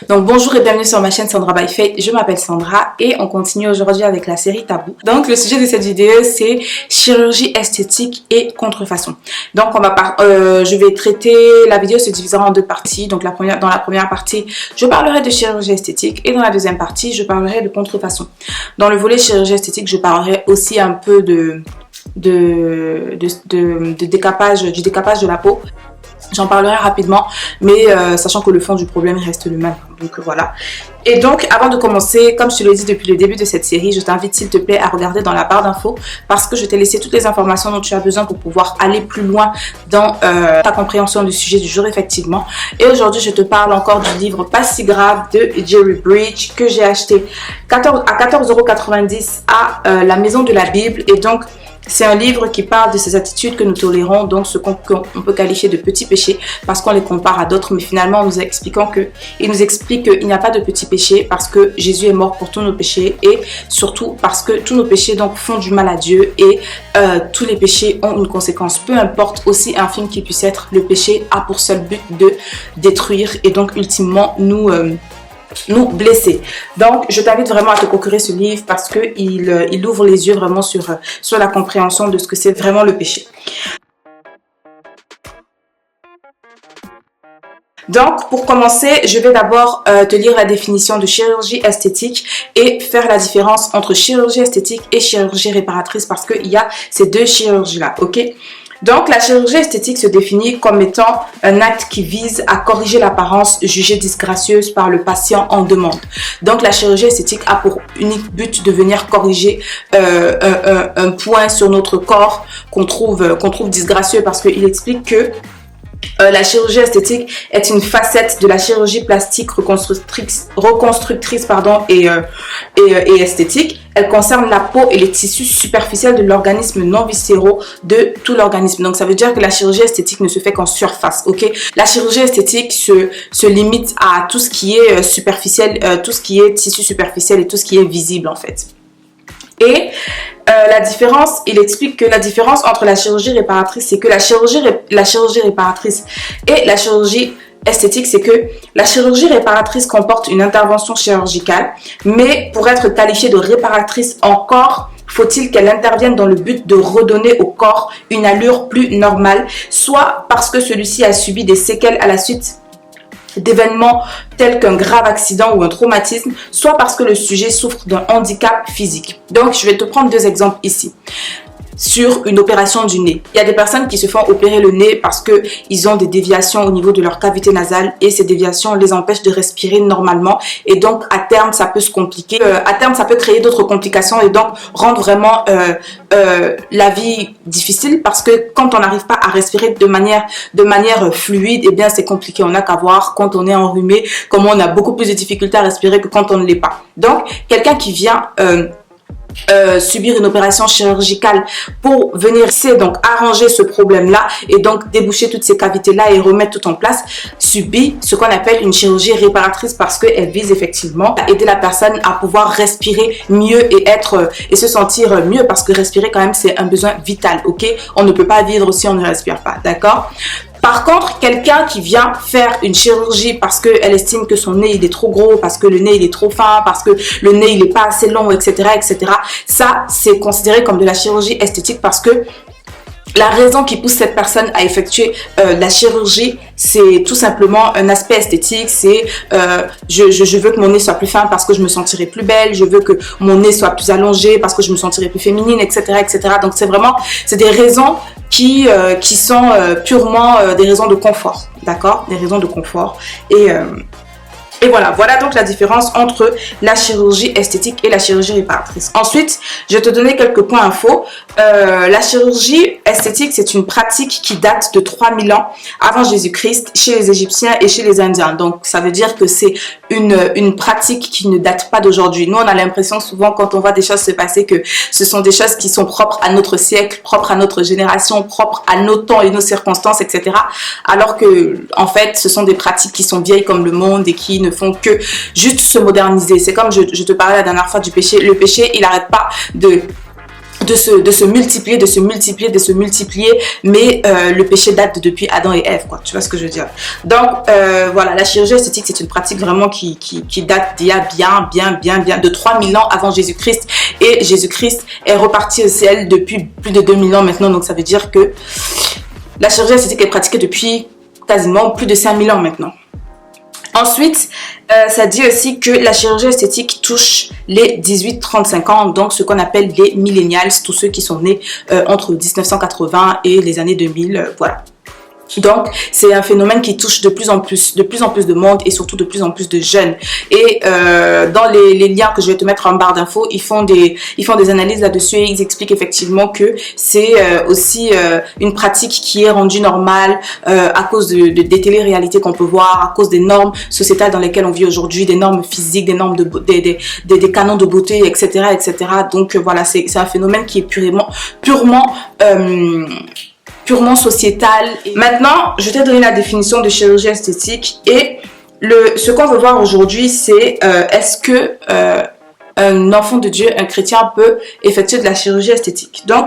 Donc bonjour et bienvenue sur ma chaîne Sandra by Faith, je m'appelle Sandra et on continue aujourd'hui avec la série Tabou. Donc le sujet de cette vidéo c'est chirurgie esthétique et contrefaçon. Donc je vais traiter, la vidéo se divisera en deux parties. Donc dans la première partie je parlerai de chirurgie esthétique et dans la deuxième partie je parlerai de contrefaçon. Dans le volet chirurgie esthétique je parlerai aussi un peu du décapage de la peau. J'en parlerai rapidement, mais sachant que le fond du problème reste le même. Donc voilà. Et donc, avant de commencer, comme je te l'ai dit depuis le début de cette série, je t'invite s'il te plaît à regarder dans la barre d'infos parce que je t'ai laissé toutes les informations dont tu as besoin pour pouvoir aller plus loin dans ta compréhension du sujet du jour, effectivement. Et aujourd'hui, je te parle encore du livre Pas si grave de Jerry Bridge que j'ai acheté à 14,90 € à la Maison de la Bible. Et donc, c'est un livre qui parle de ces attitudes que nous tolérons, donc ce qu'on peut qualifier de petits péchés parce qu'on les compare à d'autres, mais finalement il nous explique qu'il n'y a pas de petits péchés parce que Jésus est mort pour tous nos péchés et surtout parce que tous nos péchés donc font du mal à Dieu et tous les péchés ont une conséquence, peu importe aussi infime qu'il puisse être, le péché a pour seul but de détruire et donc ultimement nous blesser. Donc je t'invite vraiment à te procurer ce livre parce que il ouvre les yeux vraiment sur la compréhension de ce que c'est vraiment le péché. Donc pour commencer, je vais d'abord te lire la définition de chirurgie esthétique et faire la différence entre chirurgie esthétique et chirurgie réparatrice parce qu'il y a ces deux chirurgies là, ok? Donc, la chirurgie esthétique se définit comme étant un acte qui vise à corriger l'apparence jugée disgracieuse par le patient en demande. Donc, la chirurgie esthétique a pour unique but de venir corriger un point sur notre corps qu'on trouve disgracieux parce qu'il explique que la chirurgie esthétique est une facette de la chirurgie plastique reconstructrice et esthétique. Elle concerne la peau et les tissus superficiels de l'organisme non viscéraux de tout l'organisme. Donc ça veut dire que la chirurgie esthétique ne se fait qu'en surface, ok? La chirurgie esthétique se limite à tout ce qui est superficiel, tout ce qui est tissu superficiel et tout ce qui est visible en fait. Et il explique que la différence entre la chirurgie réparatrice, c'est que la chirurgie réparatrice et la chirurgie esthétique, c'est que la chirurgie réparatrice comporte une intervention chirurgicale, mais pour être qualifiée de réparatrice encore, faut-il qu'elle intervienne dans le but de redonner au corps une allure plus normale, soit parce que celui-ci a subi des séquelles à la suite d'événements tels qu'un grave accident ou un traumatisme, soit parce que le sujet souffre d'un handicap physique. Donc, je vais te prendre deux exemples ici. Sur une opération du nez. Il y a des personnes qui se font opérer le nez parce qu'ils ont des déviations au niveau de leur cavité nasale et ces déviations les empêchent de respirer normalement et donc à terme ça peut se compliquer, à terme ça peut créer d'autres complications et donc rendre vraiment la vie difficile parce que quand on n'arrive pas à respirer de manière fluide, eh bien c'est compliqué. On n'a qu'à voir quand on est enrhumé, comment on a beaucoup plus de difficultés à respirer que quand on ne l'est pas. Donc quelqu'un qui vient subir une opération chirurgicale pour venir donc arranger ce problème là et donc déboucher toutes ces cavités là et remettre tout en place, subit ce qu'on appelle une chirurgie réparatrice parce qu'elle vise effectivement à aider la personne à pouvoir respirer mieux et se sentir mieux parce que respirer quand même c'est un besoin vital, ok? On ne peut pas vivre si on ne respire pas, d'accord? Par contre, quelqu'un qui vient faire une chirurgie parce qu'elle estime que son nez il est trop gros, parce que le nez il est trop fin, parce que le nez il est pas assez long, etc., ça c'est considéré comme de la chirurgie esthétique parce que la raison qui pousse cette personne à effectuer la chirurgie, c'est tout simplement un aspect esthétique, c'est je veux que mon nez soit plus fin parce que je me sentirai plus belle, je veux que mon nez soit plus allongé parce que je me sentirai plus féminine, etc., etc. Donc c'est des raisons qui sont purement des raisons de confort, d'accord? Des raisons de confort et voilà donc la différence entre la chirurgie esthétique et la chirurgie réparatrice. Ensuite, je vais te donner quelques points infos. La chirurgie esthétique, c'est une pratique qui date de 3000 ans avant Jésus-Christ chez les Égyptiens et chez les Indiens. Donc, ça veut dire que c'est une pratique qui ne date pas d'aujourd'hui. Nous, on a l'impression souvent quand on voit des choses se passer que ce sont des choses qui sont propres à notre siècle, propres à notre génération, propres à nos temps et nos circonstances, etc. Alors que, en fait, ce sont des pratiques qui sont vieilles comme le monde et qui ne font que juste se moderniser. C'est comme je te parlais la dernière fois du péché. Le péché, il n'arrête pas de se multiplier, mais le péché date depuis Adam et Ève, quoi. Tu vois ce que je veux dire? Donc voilà, la chirurgie esthétique, c'est une pratique vraiment qui date d'il y a bien de 3000 ans avant Jésus-Christ, et Jésus-Christ est reparti au ciel depuis plus de 2000 ans maintenant. Donc ça veut dire que la chirurgie esthétique est pratiquée depuis quasiment plus de 5000 ans maintenant. Ensuite, ça dit aussi que la chirurgie esthétique touche les 18-35 ans, donc ce qu'on appelle les millennials, tous ceux qui sont nés entre 1980 et les années 2000, voilà. Donc, c'est un phénomène qui touche de plus en plus de monde et surtout de plus en plus de jeunes. Et dans les liens que je vais te mettre en barre d'infos, ils font des analyses là-dessus et ils expliquent effectivement que c'est aussi une pratique qui est rendue normale à cause des téléréalités qu'on peut voir, à cause des normes sociétales dans lesquelles on vit aujourd'hui, des normes physiques, des normes des canons de beauté, etc., etc. Donc voilà, c'est un phénomène qui est purement sociétal. Maintenant, je t'ai donné la définition de chirurgie esthétique et ce qu'on veut voir aujourd'hui, c'est est-ce que un enfant de Dieu, un chrétien, peut effectuer de la chirurgie esthétique. Donc,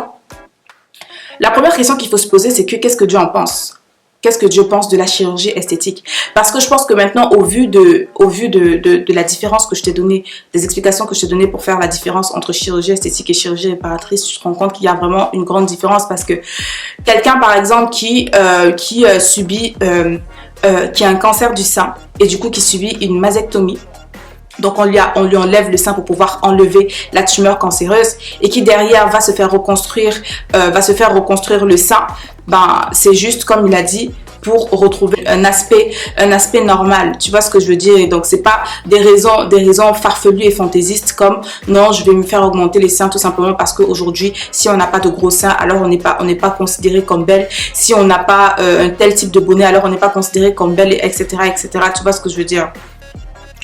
la première question qu'il faut se poser, c'est que qu'est-ce que Dieu en pense? Qu'est-ce que Dieu pense de la chirurgie esthétique? Parce que je pense que maintenant, au vu de la différence que je t'ai donnée, des explications que je t'ai données pour faire la différence entre chirurgie esthétique et chirurgie réparatrice, tu te rends compte qu'il y a vraiment une grande différence. Parce que quelqu'un, par exemple, qui a un cancer du sein et du coup qui subit une mastectomie, donc on lui enlève le sein pour pouvoir enlever la tumeur cancéreuse, et qui derrière va se faire reconstruire le sein, ben c'est juste comme il a dit, pour retrouver un aspect normal. Tu vois ce que je veux dire? Et donc c'est pas des raisons farfelues et fantaisistes comme non, je vais me faire augmenter les seins tout simplement parce qu'aujourd'hui, si on n'a pas de gros seins, alors on n'est pas considéré comme belle. Si on n'a pas un tel type de bonnet, alors on n'est pas considéré comme belle, etc., etc. Tu vois ce que je veux dire?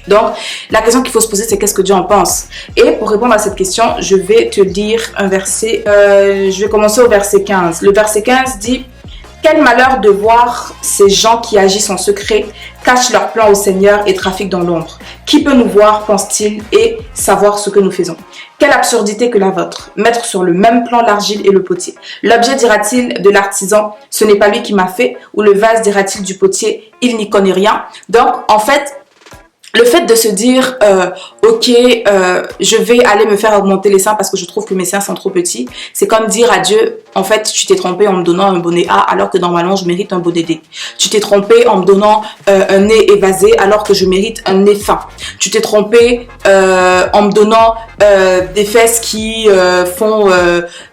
Donc, la question qu'il faut se poser, c'est qu'est-ce que Dieu en pense? Et pour répondre à cette question, je vais te lire un verset. Je vais commencer au verset 15. Le verset 15 dit: « Quel malheur de voir ces gens qui agissent en secret, cachent leurs plans au Seigneur et trafiquent dans l'ombre. Qui peut nous voir, pense-t-il, et savoir ce que nous faisons? Quelle absurdité que la vôtre, mettre sur le même plan l'argile et le potier. L'objet dira-t-il de l'artisan, ce n'est pas lui qui m'a fait, ou le vase dira-t-il du potier, il n'y connaît rien. » Donc, en fait, le fait de se dire ok, je vais aller me faire augmenter les seins parce que je trouve que mes seins sont trop petits, c'est comme dire à Dieu, en fait tu t'es trompé en me donnant un bonnet A alors que normalement je mérite un bonnet D. Tu t'es trompé en me donnant un nez évasé alors que je mérite un nez fin. Tu t'es trompé en me donnant des fesses qui font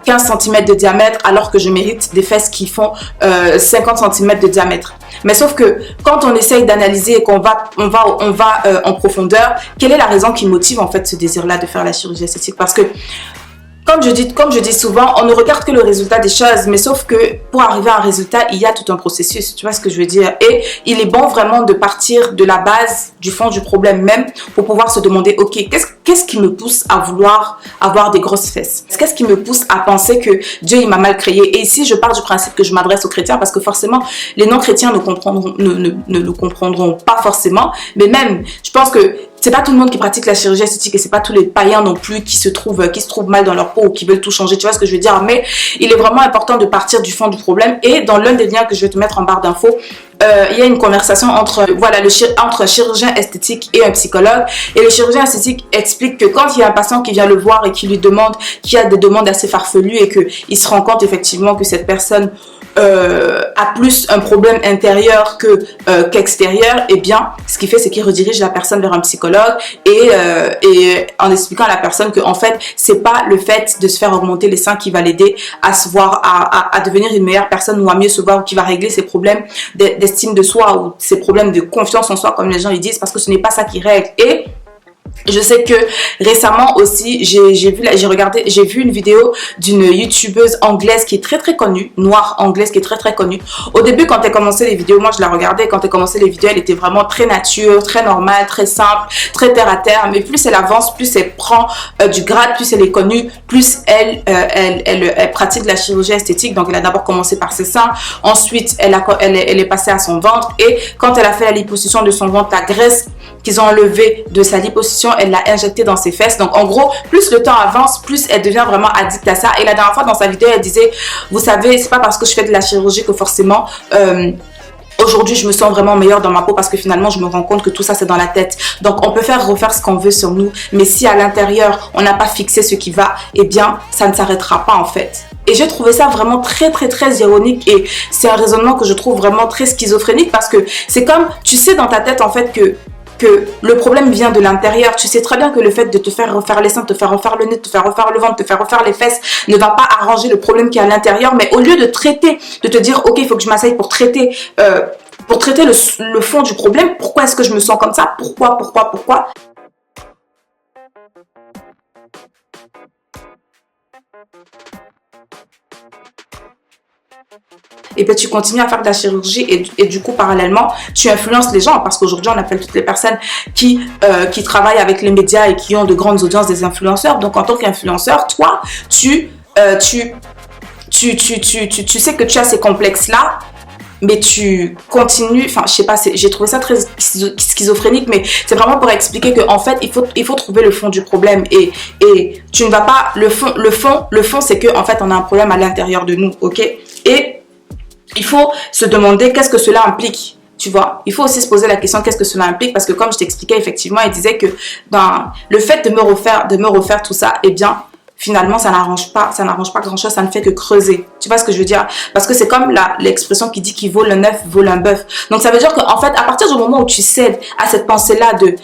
15 cm de diamètre alors que je mérite des fesses qui font 50 cm de diamètre. Mais sauf que quand on essaye d'analyser et qu'on va en profondeur, quelle est la raison qui motive en fait ce désir-là de faire la chirurgie esthétique? Parce que comme je dis souvent, on ne regarde que le résultat des choses, mais sauf que pour arriver à un résultat, il y a tout un processus, tu vois ce que je veux dire? Et il est bon vraiment de partir de la base, du fond du problème même, pour pouvoir se demander, ok, qu'est-ce qui me pousse à vouloir avoir des grosses fesses? Qu'est-ce qui me pousse à penser que Dieu, il m'a mal créé? Et ici, je pars du principe que je m'adresse aux chrétiens, parce que forcément, les non-chrétiens ne le comprendront pas forcément, mais même, je pense que c'est pas tout le monde qui pratique la chirurgie esthétique et c'est pas tous les païens non plus qui se trouvent mal dans leur peau ou qui veulent tout changer, tu vois ce que je veux dire? Mais il est vraiment important de partir du fond du problème. Et dans l'un des liens que je vais te mettre en barre d'infos, il y a une conversation entre un chirurgien esthétique et un psychologue. Et le chirurgien esthétique explique que quand il y a un patient qui vient le voir et qui lui demande, qui a des demandes assez farfelues et qu'il se rend compte effectivement que cette personne a plus un problème intérieur qu'extérieur, et bien ce qu'il fait, c'est qu'il redirige la personne vers un psychologue et en expliquant à la personne que en fait c'est pas le fait de se faire augmenter les seins qui va l'aider à se voir, à devenir une meilleure personne ou à mieux se voir, ou qui va régler ses problèmes d'estime de soi ou ses problèmes de confiance en soi comme les gens ils disent, parce que ce n'est pas ça qui règle. Et je sais que récemment aussi, j'ai vu une vidéo d'une youtubeuse anglaise qui est très connue, noire anglaise qui est très connue. Au début, quand elle commençait les vidéos, moi je la regardais, quand elle commençait les vidéos, elle était vraiment très nature, très normale, très simple, très terre à terre. Mais plus elle avance, plus elle prend du grade, plus elle est connue, plus elle pratique de la chirurgie esthétique. Donc elle a d'abord commencé par ses seins, ensuite elle est passée à son ventre, et quand elle a fait la liposuction de son ventre, la graisse qu'ils ont enlevé de sa liposuction, elle l'a injecté dans ses fesses. Donc en gros, plus le temps avance, plus elle devient vraiment addict à ça. Et la dernière fois dans sa vidéo, elle disait, vous savez, c'est pas parce que je fais de la chirurgie que forcément aujourd'hui, je me sens vraiment meilleure dans ma peau parce que finalement, je me rends compte que tout ça, c'est dans la tête. Donc, on peut refaire ce qu'on veut sur nous. Mais si à l'intérieur, on n'a pas fixé ce qui va, eh bien, ça ne s'arrêtera pas en fait. Et j'ai trouvé ça vraiment très, très, très ironique. Et c'est un raisonnement que je trouve vraiment très schizophrénique parce que c'est comme, tu sais dans ta tête en fait que le problème vient de l'intérieur. Tu sais très bien que le fait de te faire refaire les seins, de te faire refaire le nez, de te faire refaire le ventre, de te faire refaire les fesses ne va pas arranger le problème qui est à l'intérieur. Mais au lieu de traiter, de te dire, ok, il faut que je m'asseye pour traiter le fond du problème, pourquoi est-ce que je me sens comme ça? Pourquoi? Et puis tu continues à faire de la chirurgie et du coup parallèlement tu influences les gens parce qu'aujourd'hui on appelle toutes les personnes qui travaillent avec les médias et qui ont de grandes audiences des influenceurs. Donc en tant qu'influenceur, toi tu sais que tu as ces complexes là, mais tu continues, enfin je sais pas, j'ai trouvé ça très schizophrénique, mais c'est vraiment pour expliquer que en fait il faut trouver le fond du problème et tu ne vas pas, le fond c'est que en fait on a un problème à l'intérieur de nous, ok? Et il faut se demander qu'est-ce que cela implique, tu vois. Il faut aussi se poser la question qu'est-ce que cela implique, parce que comme je t'expliquais effectivement, il disait que dans le fait de me refaire tout ça, eh bien finalement ça n'arrange pas grand chose, ça ne fait que creuser. Tu vois ce que je veux dire? Parce que c'est comme l'expression qui dit qu'il vole un œuf, vole un bœuf. Donc ça veut dire qu'en fait à partir du moment où tu cèdes à cette pensée là de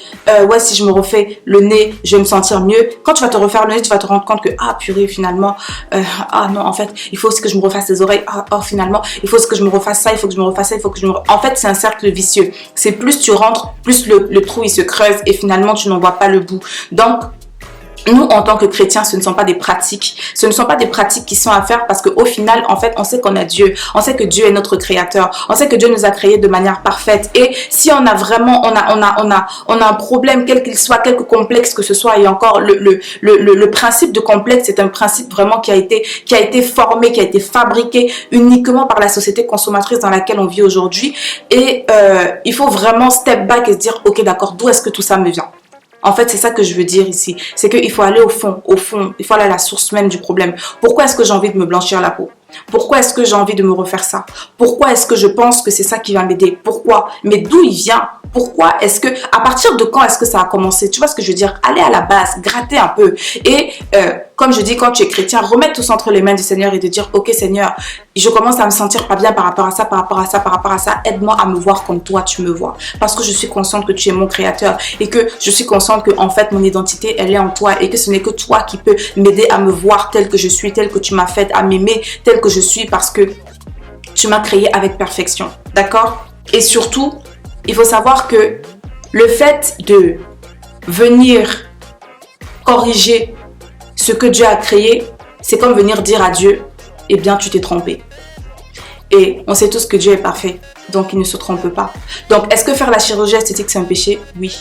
ouais, si je me refais le nez je vais me sentir mieux, quand tu vas te refaire le nez tu vas te rendre compte que ah purée finalement ah non en fait il faut aussi que je me refasse les oreilles, finalement il faut aussi que je me refasse ça, il faut que je me refasse ça, en fait c'est un cercle vicieux. C'est plus tu rentres, plus le trou il se creuse et finalement tu n'en vois pas le bout. Donc nous, en tant que chrétiens, ce ne sont pas des pratiques. Ce ne sont pas des pratiques qui sont à faire parce qu'au final, en fait, on sait qu'on a Dieu. On sait que Dieu est notre créateur. On sait que Dieu nous a créés de manière parfaite. Et si on a vraiment, on a un problème, quel qu'il soit, quelque complexe que ce soit, et encore, le principe de complexe, c'est un principe vraiment qui a été formé, qui a été fabriqué uniquement par la société consommatrice dans laquelle on vit aujourd'hui. Et il faut vraiment step back et se dire, ok, d'accord, d'où est-ce que tout ça me vient? En fait, c'est ça que je veux dire ici. C'est qu'il faut aller au fond. Il faut aller à la source même du problème. Pourquoi est-ce que j'ai envie de me blanchir la peau? Pourquoi est-ce que j'ai envie de me refaire ça? Pourquoi est-ce que je pense que c'est ça qui va m'aider? Pourquoi? Mais d'où il vient? Pourquoi est-ce que, à partir de quand est-ce que ça a commencé? Tu vois ce que je veux dire? Aller à la base, gratter un peu. Et comme je dis, quand tu es chrétien, remettre tout ça entre les mains du Seigneur et de dire, ok Seigneur, je commence à me sentir pas bien par rapport à ça. Aide-moi à me voir comme toi tu me vois. Parce que je suis consciente que tu es mon créateur et que je suis consciente que en fait mon identité elle est en toi et que ce n'est que toi qui peux m'aider à me voir tel que je suis, tel que tu m'as fait, à m'aimer tel que je suis parce que tu m'as créé avec perfection. D'accord? Et surtout, il faut savoir que le fait de venir corriger ce que Dieu a créé, c'est comme venir dire à Dieu, eh bien tu t'es trompé. Et on sait tous que Dieu est parfait, donc il ne se trompe pas. Donc est-ce que faire la chirurgie esthétique c'est un péché? Oui.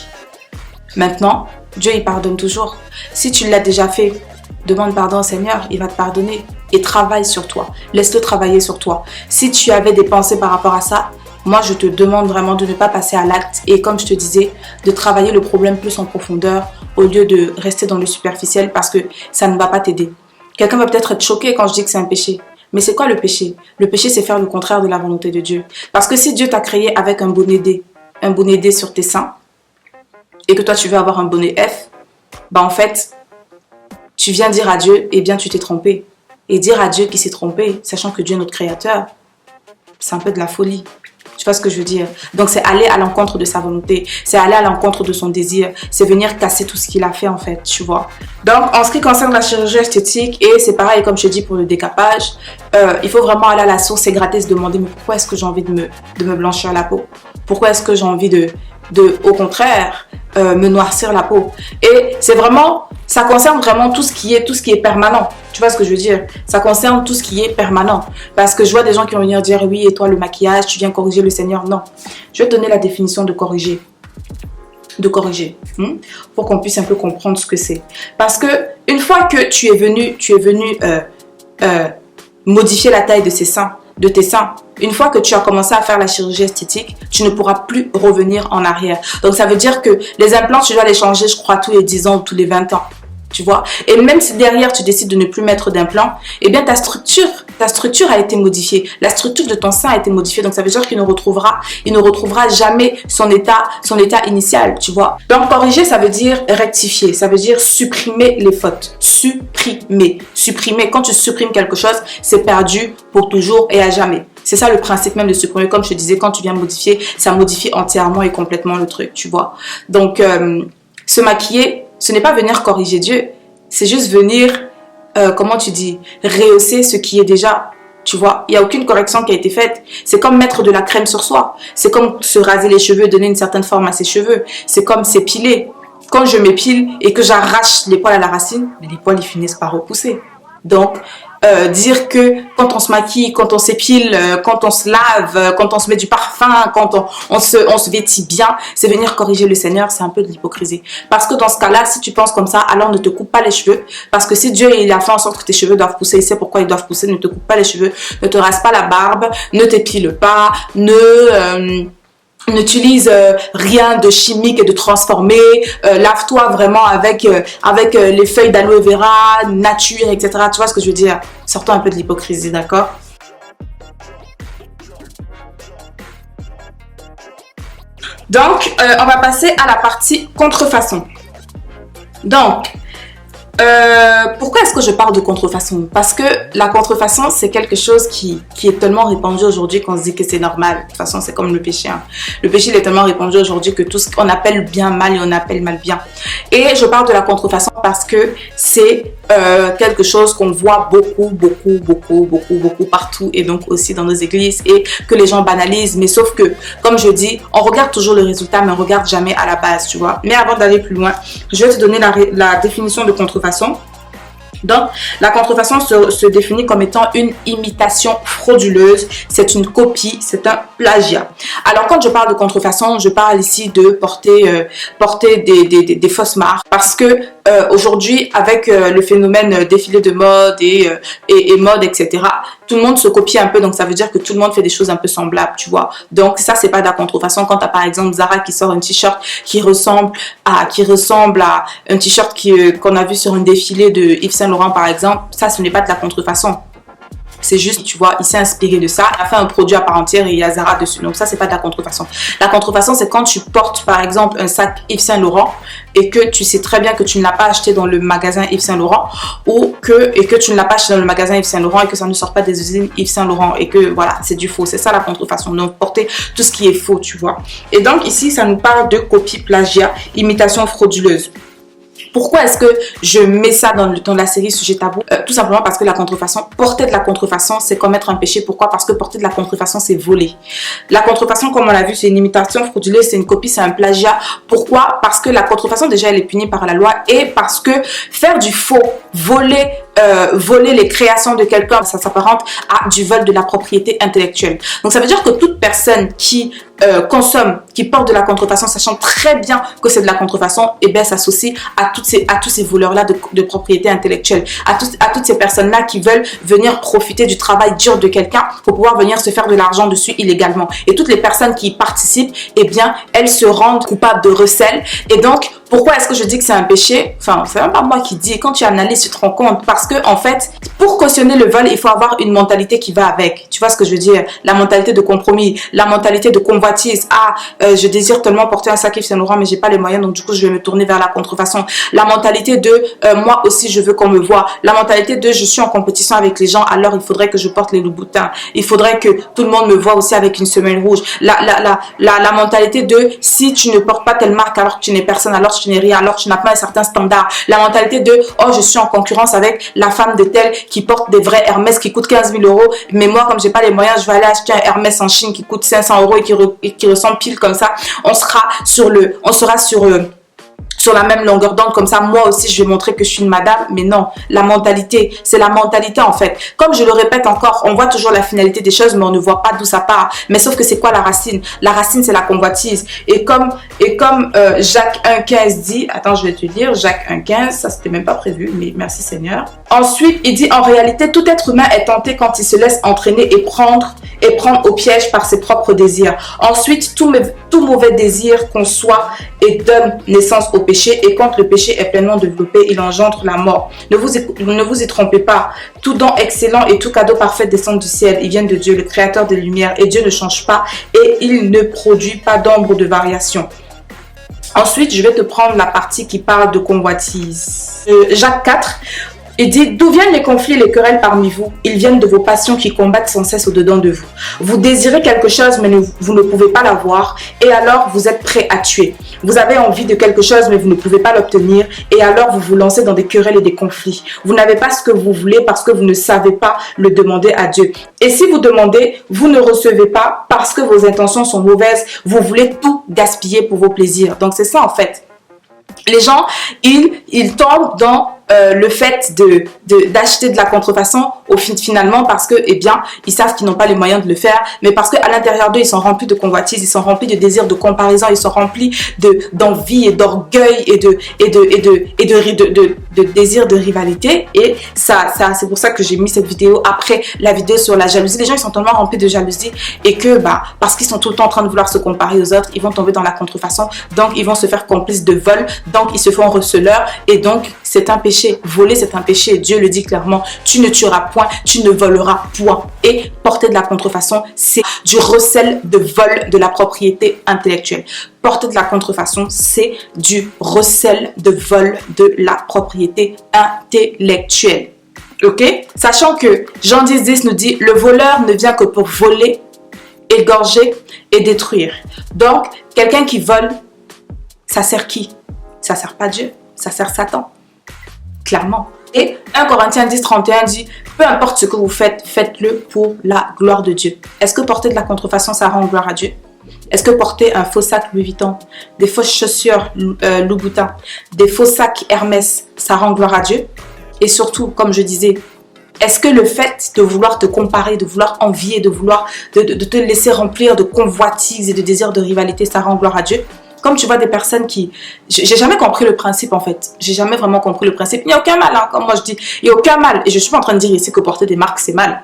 Maintenant, Dieu il pardonne toujours. Si tu l'as déjà fait, demande pardon au Seigneur, il va te pardonner. Et travaille sur toi, laisse-le travailler sur toi. Si tu avais des pensées par rapport à ça, moi je te demande vraiment de ne pas passer à l'acte et comme je te disais, de travailler le problème plus en profondeur au lieu de rester dans le superficiel parce que ça ne va pas t'aider. Quelqu'un va peut-être être choqué quand je dis que c'est un péché. Mais c'est quoi le péché? Le péché c'est faire le contraire de la volonté de Dieu. Parce que si Dieu t'a créé avec un bonnet D sur tes seins et que toi tu veux avoir un bonnet F, bah en fait, tu viens dire à Dieu, eh bien tu t'es trompé. Et dire à Dieu qu'il s'est trompé, sachant que Dieu est notre créateur, c'est un peu de la folie. Tu vois ce que je veux dire? Donc c'est aller à l'encontre de sa volonté, c'est aller à l'encontre de son désir, c'est venir casser tout ce qu'il a fait en fait, tu vois. Donc en ce qui concerne la chirurgie esthétique, et c'est pareil comme je te dis pour le décapage, il faut vraiment aller à la source et gratter, se demander mais pourquoi est-ce que j'ai envie de me blanchir la peau? Pourquoi est-ce que j'ai envie au contraire, me noircir la peau? Et c'est vraiment, ça concerne vraiment tout ce qui est permanent. Tu vois ce que je veux dire? Ça concerne tout ce qui est permanent. Parce que je vois des gens qui vont venir dire oui, et toi le maquillage, tu viens corriger le Seigneur. Non. Je vais te donner la définition de corriger. Pour qu'on puisse un peu comprendre ce que c'est. Parce que une fois que tu es venu modifier la taille de ses seins, de tes seins. Une fois que tu as commencé à faire la chirurgie esthétique, tu ne pourras plus revenir en arrière. Donc ça veut dire que les implants, tu dois les changer, je crois, tous les 10 ans ou tous les 20 ans. Tu vois, et même si derrière tu décides de ne plus mettre d'implant, eh bien ta structure a été modifiée, la structure de ton sein a été modifiée, donc ça veut dire qu'il ne retrouvera jamais son état initial, tu vois. Donc corriger, ça veut dire rectifier, ça veut dire supprimer les fautes, supprimer. Quand tu supprimes quelque chose, c'est perdu pour toujours et à jamais. C'est ça le principe même de supprimer, comme je te disais, quand tu viens modifier, ça modifie entièrement et complètement le truc, tu vois. Donc se maquiller, ce n'est pas venir corriger Dieu, c'est juste venir, comment tu dis, rehausser ce qui est déjà, tu vois. Il n'y a aucune correction qui a été faite. C'est comme mettre de la crème sur soi. C'est comme se raser les cheveux, donner une certaine forme à ses cheveux. C'est comme s'épiler. Quand je m'épile et que j'arrache les poils à la racine, les poils ils finissent par repousser. Donc, dire que quand on se maquille, quand on s'épile, quand on se lave, quand on se met du parfum, quand on se vêtit bien, c'est venir corriger le Seigneur, c'est un peu de l'hypocrisie. Parce que dans ce cas-là, si tu penses comme ça, alors ne te coupe pas les cheveux. Parce que si Dieu il a fait en sorte que tes cheveux doivent pousser, il sait pourquoi ils doivent pousser, ne te coupe pas les cheveux, ne te rase pas la barbe, ne t'épile pas, n'utilise rien de chimique et de transformé, lave-toi vraiment avec les feuilles d'aloe vera, nature, etc. Tu vois ce que je veux dire? Sortons un peu de l'hypocrisie, d'accord? Donc, on va passer à la partie contrefaçon. Donc, pourquoi est-ce que je parle de contrefaçon? Parce que la contrefaçon, c'est quelque chose qui est tellement répandu aujourd'hui qu'on se dit que c'est normal. De toute façon, c'est comme le péché. Hein. Le péché, il est tellement répandu aujourd'hui que tout ce qu'on appelle bien mal et on appelle mal bien. Et je parle de la contrefaçon parce que c'est quelque chose qu'on voit beaucoup partout et donc aussi dans nos églises et que les gens banalisent. Mais sauf que, comme je dis, on regarde toujours le résultat, mais on regarde jamais à la base, tu vois. Mais avant d'aller plus loin, je vais te donner la définition de contrefaçon. Donc, la contrefaçon se définit comme étant une imitation frauduleuse, c'est une copie, c'est un plagiat. Alors, quand je parle de contrefaçon, je parle ici de porter des fausses marques parce que aujourd'hui, avec le phénomène défilé de mode et mode, etc., tout le monde se copie un peu, donc ça veut dire que tout le monde fait des choses un peu semblables, tu vois. Donc, ça, c'est pas de la contrefaçon. Quand tu as par exemple Zara qui sort un t-shirt qui ressemble à un t-shirt qu'on a vu sur un défilé de Yves Saint Laurent, par exemple, ça, ce n'est pas de la contrefaçon. C'est juste, tu vois, il s'est inspiré de ça, il a fait un produit à part entière et il y a Zara dessus. Donc ça, c'est pas de la contrefaçon. La contrefaçon, c'est quand tu portes, par exemple, un sac Yves Saint Laurent et que tu sais très bien que tu ne l'as pas acheté dans le magasin Yves Saint Laurent et que tu ne l'as pas acheté dans le magasin Yves Saint Laurent et que ça ne sort pas des usines Yves Saint Laurent et que, voilà, c'est du faux. C'est ça, la contrefaçon. Donc, porter tout ce qui est faux, tu vois. Et donc, ici, ça nous parle de copie, plagiat, imitation frauduleuse. Pourquoi est-ce que je mets ça dans la série Sujet tabou? Tout simplement parce que la contrefaçon, porter de la contrefaçon, c'est commettre un péché. Pourquoi? Parce que porter de la contrefaçon, c'est voler. La contrefaçon, comme on l'a vu, c'est une imitation frauduleuse, c'est une copie, c'est un plagiat. Pourquoi? Parce que la contrefaçon, déjà, elle est punie par la loi et parce que faire du faux, voler les créations de quelqu'un, ça s'apparente à du vol de la propriété intellectuelle. Donc ça veut dire que toute personne qui consomme, qui porte de la contrefaçon, sachant très bien que c'est de la contrefaçon, et bien s'associe à tous ces voleurs-là de propriété intellectuelle, à toutes ces personnes-là qui veulent venir profiter du travail dur de quelqu'un pour pouvoir venir se faire de l'argent dessus illégalement. Et toutes les personnes qui y participent, eh bien, elles se rendent coupables de recel. Et donc, pourquoi est-ce que je dis que c'est un péché? Enfin, c'est même pas moi qui dis. Quand tu analyses, tu te rends compte. Parce que, en fait, pour cautionner le vol, il faut avoir une mentalité qui va avec. Tu vois ce que je veux dire? La mentalité de compromis, la mentalité de convoitise. Ah, je désire tellement porter un sac Yves Saint Laurent, mais j'ai pas les moyens, donc du coup, je vais me tourner vers la contrefaçon. La mentalité de moi aussi, je veux qu'on me voie. La mentalité de je suis en compétition avec les gens, alors il faudrait que je porte les loups-boutins. Il faudrait que tout le monde me voie aussi avec une semelle rouge. La mentalité de si tu ne portes pas telle marque, alors que tu n'es personne, alors tu n'es rien, alors tu n'as pas un certain standard. La mentalité de oh, je suis en concurrence avec la femme de telle qui porte des vrais Hermès qui coûtent 15 000 €, mais moi, comme j'ai pas les moyens, je vais aller acheter un Hermès en Chine qui coûte 500 € et qui ressemble pile comme ça. On sera sur sur la même longueur d'onde, comme ça moi aussi je vais montrer que je suis une madame. Mais non, la mentalité, c'est la mentalité en fait. Comme je le répète encore, on voit toujours la finalité des choses, mais on ne voit pas d'où ça part. Mais sauf que c'est quoi la racine? La racine, c'est la convoitise. Et comme Jacques 1,15 dit, attends, je vais te lire, Jacques 1,15, ça c'était même pas prévu, mais merci Seigneur. Ensuite, il dit, en réalité, tout être humain est tenté quand il se laisse entraîner et prendre au piège par ses propres désirs. Ensuite, tout mauvais désir conçoit et donne naissance au péché, et quand le péché est pleinement développé, il engendre la mort. Ne vous y trompez pas. Tout don excellent et tout cadeau parfait descendent du ciel. Ils viennent de Dieu, le créateur des lumières, et Dieu ne change pas et il ne produit pas d'ombre de variation. Ensuite, je vais te prendre la partie qui parle de convoitise. Jacques 4. Il dit, d'où viennent les conflits et les querelles parmi vous? Ils viennent de vos passions qui combattent sans cesse au-dedans de vous. Vous désirez quelque chose, mais vous ne pouvez pas l'avoir, et alors vous êtes prêt à tuer. Vous avez envie de quelque chose, mais vous ne pouvez pas l'obtenir, et alors vous vous lancez dans des querelles et des conflits. Vous n'avez pas ce que vous voulez parce que vous ne savez pas le demander à Dieu. Et si vous demandez, vous ne recevez pas parce que vos intentions sont mauvaises. Vous voulez tout gaspiller pour vos plaisirs. Donc c'est ça en fait. Les gens, ils tombent dans le fait d'acheter de la contrefaçon finalement parce que, eh bien, ils savent qu'ils n'ont pas les moyens de le faire, mais parce qu'à l'intérieur d'eux, ils sont remplis de convoitise, ils sont remplis de désirs de comparaison, ils sont remplis d'envie et d'orgueil et de désirs de rivalité. Et ça c'est pour ça que j'ai mis cette vidéo après la vidéo sur la jalousie. Les gens, ils sont tellement remplis de jalousie et que, parce qu'ils sont tout le temps en train de vouloir se comparer aux autres, ils vont tomber dans la contrefaçon, donc ils vont se faire complices de vol, donc ils se font receleurs, et donc c'est un péché. Voler, c'est un péché. Dieu le dit clairement. Tu ne tueras point, tu ne voleras point. Et porter de la contrefaçon, c'est du recel de vol de la propriété intellectuelle. Porter de la contrefaçon, c'est du recel de vol de la propriété intellectuelle. Ok? Sachant que Jean 10,10 nous dit, le voleur ne vient que pour voler, égorger et détruire. Donc, quelqu'un qui vole, ça sert qui? Ça sert pas Dieu, ça sert Satan. Clairement. Et 1 Corinthiens 10,31 dit, peu importe ce que vous faites, faites-le pour la gloire de Dieu. Est-ce que porter de la contrefaçon, ça rend gloire à Dieu? Est-ce que porter un faux sac Louis Vuitton, des fausses chaussures Louboutin, des faux sacs Hermès, ça rend gloire à Dieu? Et surtout, comme je disais, est-ce que le fait de vouloir te comparer, de vouloir envier, de vouloir de te laisser remplir de convoitises et de désirs de rivalité, ça rend gloire à Dieu? Comme tu vois des personnes qui... J'ai jamais compris le principe en fait. J'ai jamais vraiment compris le principe. Il n'y a aucun mal, hein, comme moi je dis. Il n'y a aucun mal. Et je suis pas en train de dire ici que porter des marques c'est mal.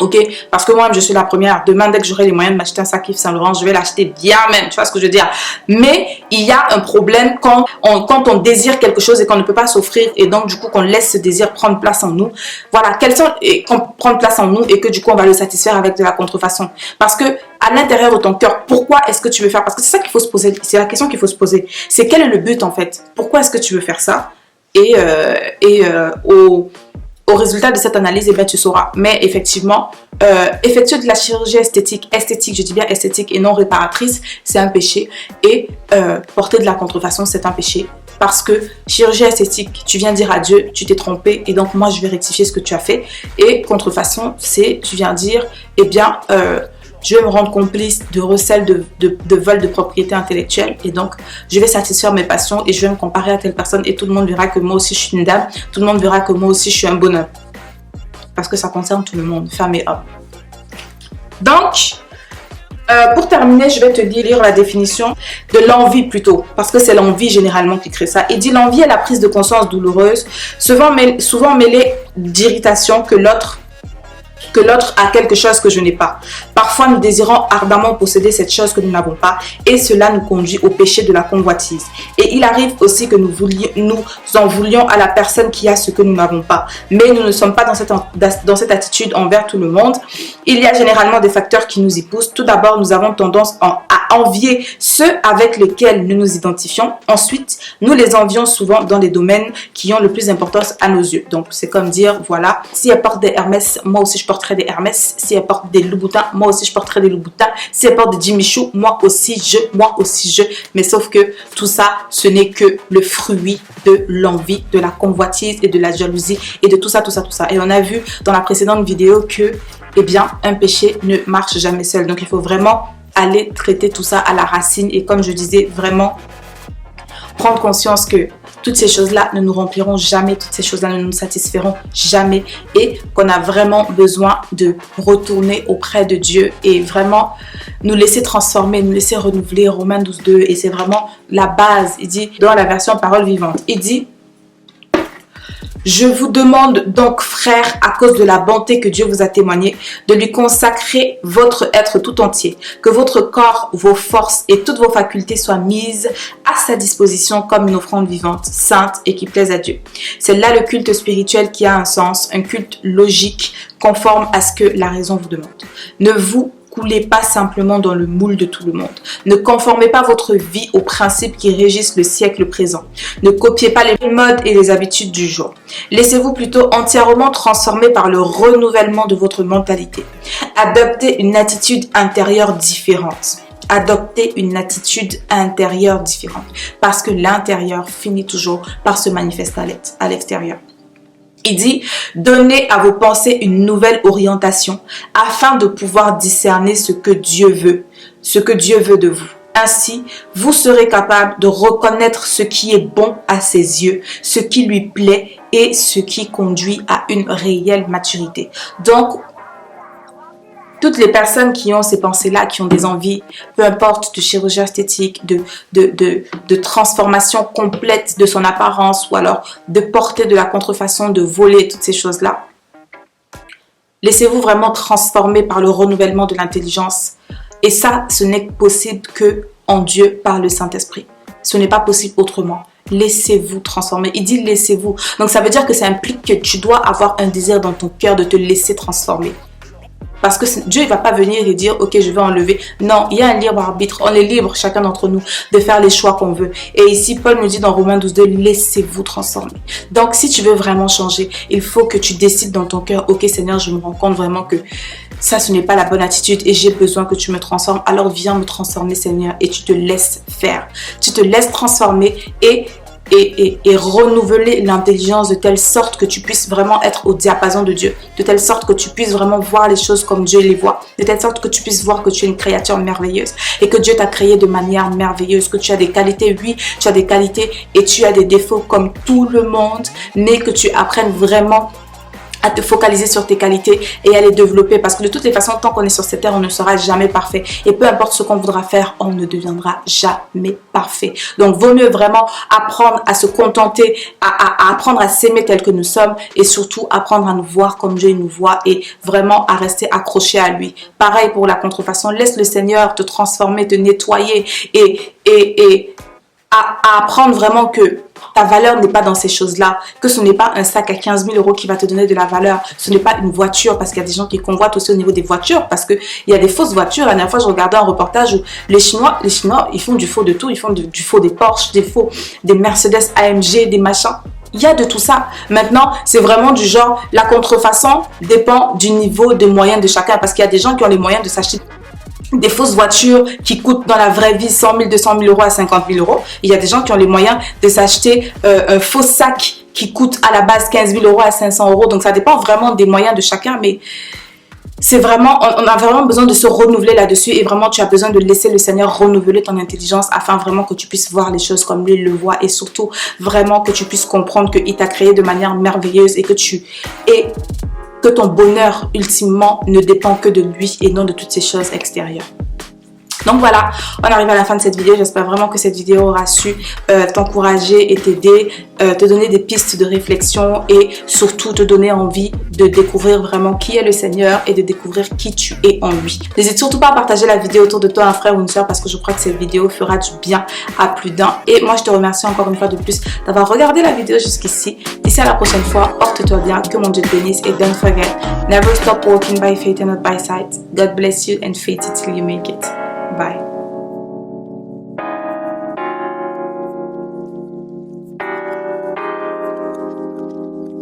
Ok? Parce que moi je suis la première. Demain, dès que j'aurai les moyens de m'acheter un sac Yves Saint Laurent, je vais l'acheter bien même. Tu vois ce que je veux dire? Mais il y a un problème quand on désire quelque chose et qu'on ne peut pas s'offrir. Et donc du coup qu'on laisse ce désir prendre place en nous. Voilà. Prendre place en nous et que du coup on va le satisfaire avec de la contrefaçon. Parce que à l'intérieur de ton cœur, pourquoi est-ce que tu veux faire? Parce que c'est ça qu'il faut se poser, c'est la question qu'il faut se poser. C'est quel est le but en fait? Pourquoi est-ce que tu veux faire ça? Et au résultat de cette analyse, eh bien, tu sauras. Mais effectivement, effectuer de la chirurgie esthétique, je dis bien esthétique et non réparatrice, c'est un péché. Et porter de la contrefaçon, c'est un péché. Parce que chirurgie esthétique, tu viens dire à Dieu, tu t'es trompé et donc moi je vais rectifier ce que tu as fait. Et contrefaçon, c'est tu viens dire, eh bien, je vais me rendre complice de recel de vol de propriété intellectuelle et donc je vais satisfaire mes passions et je vais me comparer à telle personne et tout le monde verra que moi aussi je suis une dame, tout le monde verra que moi aussi je suis un bonhomme. Parce que ça concerne tout le monde, femmes et hommes. Donc, pour terminer, je vais te lire la définition de l'envie plutôt, parce que c'est l'envie généralement qui crée ça. Il dit l'envie est la prise de conscience douloureuse, souvent mêlée d'irritation que l'autre a quelque chose que je n'ai pas. Parfois, nous désirons ardemment posséder cette chose que nous n'avons pas et cela nous conduit au péché de la convoitise. Et il arrive aussi que nous en voulions à la personne qui a ce que nous n'avons pas. Mais nous ne sommes pas dans cette attitude envers tout le monde. Il y a généralement des facteurs qui nous y poussent. Tout d'abord, nous avons tendance à envier ceux avec lesquels nous nous identifions. Ensuite, nous les envions souvent dans les domaines qui ont le plus d'importance à nos yeux. Donc, c'est comme dire, voilà, si elle porte des Hermès, moi aussi je porterai des Hermès. Si elle porte des Louboutins, moi aussi je porterai des Louboutins. Si elle porte des Jimmy Choo, moi aussi je. Mais sauf que tout ça, ce n'est que le fruit de l'envie, de la convoitise et de la jalousie et de tout ça. Et on a vu dans la précédente vidéo que, eh bien, un péché ne marche jamais seul. Donc, il faut vraiment aller traiter tout ça à la racine et comme je disais, vraiment prendre conscience que toutes ces choses-là ne nous rempliront jamais, toutes ces choses-là ne nous satisferont jamais et qu'on a vraiment besoin de retourner auprès de Dieu et vraiment nous laisser transformer, nous laisser renouveler. Romains 12:2 et c'est vraiment la base. Il dit dans la version parole vivante, il dit: je vous demande donc, frères, à cause de la bonté que Dieu vous a témoignée, de lui consacrer votre être tout entier, que votre corps, vos forces et toutes vos facultés soient mises à sa disposition comme une offrande vivante, sainte et qui plaise à Dieu. C'est là le culte spirituel qui a un sens, un culte logique, conforme à ce que la raison vous demande. Ne vous coulez pas simplement dans le moule de tout le monde. Ne conformez pas votre vie aux principes qui régissent le siècle présent. Ne copiez pas les modes et les habitudes du jour. Laissez-vous plutôt entièrement transformer par le renouvellement de votre mentalité. Adoptez une attitude intérieure différente. Adoptez une attitude intérieure différente. Parce que l'intérieur finit toujours par se manifester à l'extérieur. Il dit, donnez à vos pensées une nouvelle orientation afin de pouvoir discerner ce que Dieu veut de vous. Ainsi, vous serez capable de reconnaître ce qui est bon à ses yeux, ce qui lui plaît et ce qui conduit à une réelle maturité. Donc, toutes les personnes qui ont ces pensées-là, qui ont des envies, peu importe de chirurgie esthétique, de transformation complète de son apparence ou alors de porter de la contrefaçon, de voler, toutes ces choses-là, laissez-vous vraiment transformer par le renouvellement de l'intelligence. Et ça, ce n'est possible que en Dieu par le Saint-Esprit. Ce n'est pas possible autrement. Laissez-vous transformer. Il dit laissez-vous. Donc ça veut dire que ça implique que tu dois avoir un désir dans ton cœur de te laisser transformer. Parce que Dieu ne va pas venir et dire, ok, je vais enlever. Non, il y a un libre arbitre. On est libre, chacun d'entre nous, de faire les choix qu'on veut. Et ici, Paul nous dit dans Romains 12:2, laissez-vous transformer. Donc, si tu veux vraiment changer, il faut que tu décides dans ton cœur, ok, Seigneur, je me rends compte vraiment que ça, ce n'est pas la bonne attitude et j'ai besoin que tu me transformes. Alors, viens me transformer, Seigneur, et tu te laisses faire. Tu te laisses transformer et renouveler l'intelligence de telle sorte que tu puisses vraiment être au diapason de Dieu, de telle sorte que tu puisses vraiment voir les choses comme Dieu les voit, de telle sorte que tu puisses voir que tu es une créature merveilleuse et que Dieu t'a créé de manière merveilleuse, que tu as des qualités, oui, tu as des qualités et tu as des défauts comme tout le monde, mais que tu apprennes vraiment à te focaliser sur tes qualités et à les développer parce que de toutes les façons, tant qu'on est sur cette terre, on ne sera jamais parfait et peu importe ce qu'on voudra faire, on ne deviendra jamais parfait. Donc, vaut mieux vraiment apprendre à se contenter, à apprendre à s'aimer tel que nous sommes et surtout apprendre à nous voir comme Dieu nous voit et vraiment à rester accroché à lui. Pareil pour la contrefaçon, laisse le Seigneur te transformer, te nettoyer et à apprendre vraiment que ta valeur n'est pas dans ces choses-là, que ce n'est pas un sac à 15 000 € qui va te donner de la valeur, ce n'est pas une voiture, parce qu'il y a des gens qui convoitent aussi au niveau des voitures, parce qu'il y a des fausses voitures. La dernière fois, je regardais un reportage où les Chinois, ils font du faux de tout, ils font du faux des Porsche, des Mercedes AMG, des machins. Il y a de tout ça. Maintenant, c'est vraiment du genre, la contrefaçon dépend du niveau de moyens de chacun, parce qu'il y a des gens qui ont les moyens de s'acheter des fausses voitures qui coûtent dans la vraie vie 100 000, 200 000 € à 50 000 €. Il y a des gens qui ont les moyens de s'acheter un faux sac qui coûte à la base 15 000 € à 500 €. Donc, ça dépend vraiment des moyens de chacun. Mais c'est vraiment, on a vraiment besoin de se renouveler là-dessus. Et vraiment, tu as besoin de laisser le Seigneur renouveler ton intelligence afin vraiment que tu puisses voir les choses comme lui le voit. Et surtout, vraiment que tu puisses comprendre qu'il t'a créé de manière merveilleuse et que ton bonheur, ultimement, ne dépend que de lui et non de toutes ces choses extérieures. Donc voilà, on arrive à la fin de cette vidéo. J'espère vraiment que cette vidéo aura su t'encourager et t'aider, te donner des pistes de réflexion et surtout te donner envie de découvrir vraiment qui est le Seigneur et de découvrir qui tu es en lui. N'hésite surtout pas à partager la vidéo autour de toi, un frère ou une soeur, parce que je crois que cette vidéo fera du bien à plus d'un. Et moi, je te remercie encore une fois de plus d'avoir regardé la vidéo jusqu'ici. D'ici à la prochaine fois, porte-toi bien, que mon Dieu te bénisse et don't forget, never stop walking by faith and not by sight. God bless you and faith it till you make it. Bye.